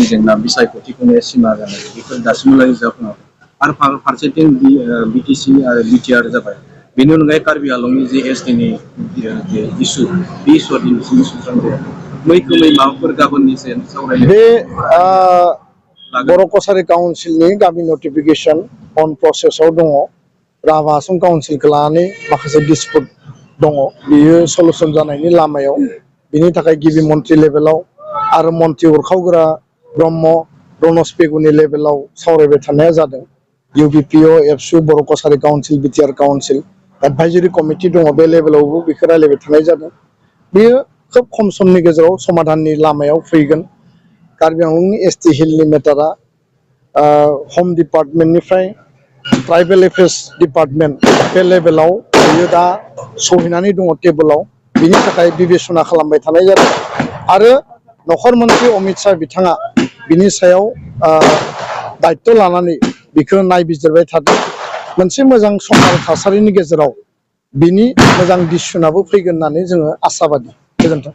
जेंना बिसायख'थिखौनो सिमा जानाय बेफोर दासिमहालागै जाफुङाखै आरो फारसेथिं बिटिसि आरो बिटिआर जाबाय बेनि अनगायै कार्बि आंलंनि जे एसटिनि इसु बे इसुआ दिनैसिम सुस्रांजाया मैखोमै माबाफोर गाबोननि सावरायनाय बे बर' कसारि काउन्सिलनि गामि नटिफिकेसन अन प्रसेसआव दङ राभा आसाम काउन्सिलखौ लानानै माखासे डिसपुट दङ बेयो सलुसन जानायनि लामायाव बिनि थाखाय गिबि मन्त्रि लेभेलाव आरो मन्त्रि हरखावग्रा ब्रह्म रनज पेगुनि लेभेलाव सावरायबाय थानाया जादों इउबिपिअ एबसु बर' कसारि काउन्सिल बिटिआर काउन्सिल एडभाइजरि कमिटि दङ बे लेभेलावबो बेखौ रायलायबाय थानाय जादों बेयो खोब खम समनि गेजेराव समाधाननि लामायाव फैगोन कार्बि आंलंनि एसटि हिलनि मेटारा हम डिपार्टमेन्टनिफ्राय ट्राइबेल एफेयार्स डिपार्टमेन्ट बे लेभेलाव बेयो दा सहैनानै दङ टेबोलाव बिनि थाखाय बिबेसना खालामबाय थानाय जादों आरो नखर मन्त्रि अमित शाह बिथाङा बिनि सायाव दायित्व लानानै बेखौ नायबिजिरबाय थादों मोनसे मोजां समाज थासारिनि गेजेराव बिनि मोजां डिसिसनाबो फैगोन होननानै जोङो आसाबादि गोजोन्थों।